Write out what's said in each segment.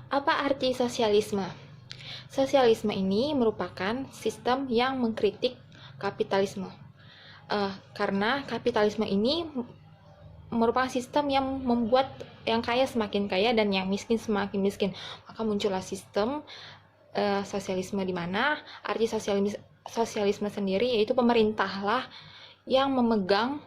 Apa arti sosialisme? Sosialisme ini merupakan sistem yang mengkritik kapitalisme. Karena kapitalisme ini merupakan sistem yang membuat yang kaya semakin kaya dan yang miskin semakin miskin. Maka muncullah sistem sosialisme, di mana arti sosialisme sendiri yaitu pemerintahlah yang memegang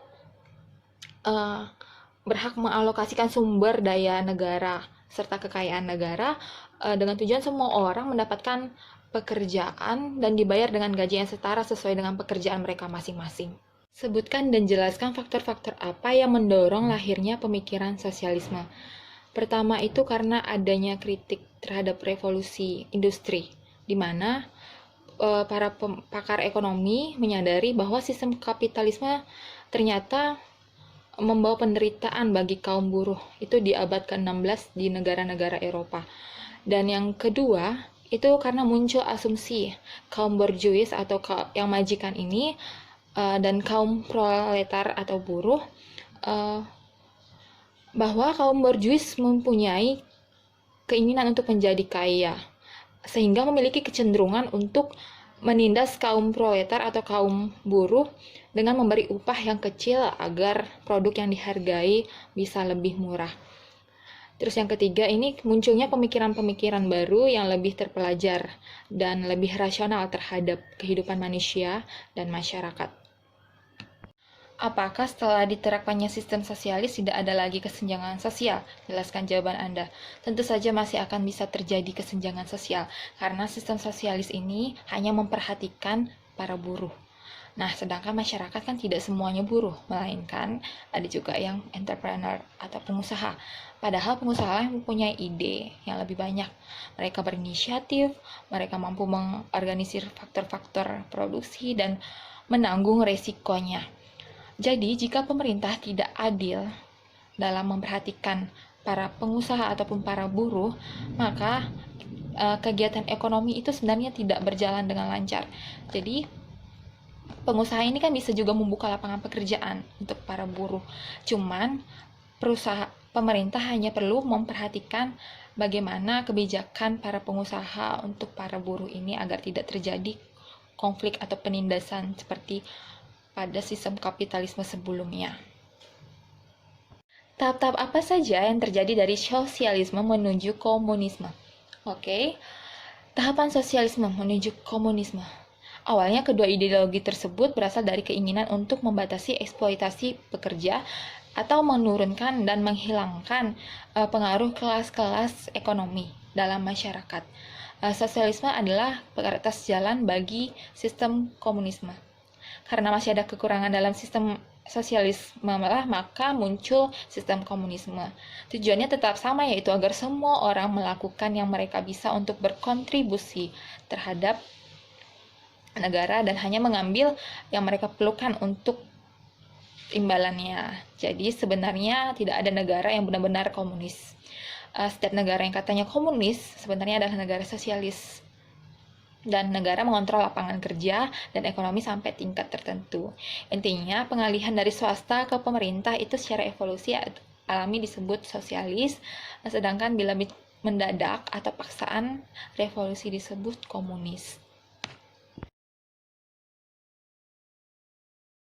berhak mengalokasikan sumber daya negara serta kekayaan negara dengan tujuan semua orang mendapatkan pekerjaan dan dibayar dengan gaji yang setara sesuai dengan pekerjaan mereka masing-masing. Sebutkan dan jelaskan faktor-faktor apa yang mendorong lahirnya pemikiran sosialisme. Pertama itu karena adanya kritik terhadap revolusi industri, di mana para pakar ekonomi menyadari bahwa sistem kapitalisme ternyata membawa penderitaan bagi kaum buruh itu di abad ke-16 di negara-negara Eropa. Dan yang kedua, itu karena muncul asumsi kaum borjuis atau yang majikan ini dan kaum proletar atau buruh bahwa kaum borjuis mempunyai keinginan untuk menjadi kaya, sehingga memiliki kecenderungan untuk menindas kaum proletar atau kaum buruh dengan memberi upah yang kecil agar produk yang dihargai bisa lebih murah. Terus yang ketiga, ini munculnya pemikiran-pemikiran baru yang lebih terpelajar dan lebih rasional terhadap kehidupan manusia dan masyarakat. Apakah setelah diterapkannya sistem sosialis tidak ada lagi kesenjangan sosial? Jelaskan jawaban Anda. Tentu saja masih akan bisa terjadi kesenjangan sosial, karena sistem sosialis ini hanya memperhatikan para buruh. Nah, sedangkan masyarakat kan tidak semuanya buruh, melainkan ada juga yang entrepreneur atau pengusaha. Padahal pengusaha yang mempunyai ide yang lebih banyak. Mereka berinisiatif, mereka mampu mengorganisir faktor-faktor produksi dan menanggung resikonya. Jadi, jika pemerintah tidak adil dalam memperhatikan para pengusaha ataupun para buruh, maka kegiatan ekonomi itu sebenarnya tidak berjalan dengan lancar. Jadi, pengusaha ini kan bisa juga membuka lapangan pekerjaan untuk para buruh. Cuman, pemerintah hanya perlu memperhatikan bagaimana kebijakan para pengusaha untuk para buruh ini agar tidak terjadi konflik atau penindasan seperti pada sistem kapitalisme sebelumnya. Tahap-tahap apa saja yang terjadi dari sosialisme menuju komunisme? Oke, tahapan sosialisme menuju komunisme. Awalnya kedua ideologi tersebut berasal dari keinginan untuk membatasi eksploitasi pekerja atau menurunkan dan menghilangkan pengaruh kelas-kelas ekonomi dalam masyarakat. Sosialisme adalah peratas jalan bagi sistem komunisme. Karena masih ada kekurangan dalam sistem sosialisme, maka muncul sistem komunisme. Tujuannya tetap sama, yaitu agar semua orang melakukan yang mereka bisa untuk berkontribusi terhadap negara dan hanya mengambil yang mereka perlukan untuk imbalannya. Jadi sebenarnya tidak ada negara yang benar-benar komunis. Setiap negara yang katanya komunis sebenarnya adalah negara sosialis. Dan negara mengontrol lapangan kerja dan ekonomi sampai tingkat tertentu. Intinya, pengalihan dari swasta ke pemerintah itu secara evolusi alami disebut sosialis, sedangkan bila mendadak atau paksaan revolusi disebut komunis.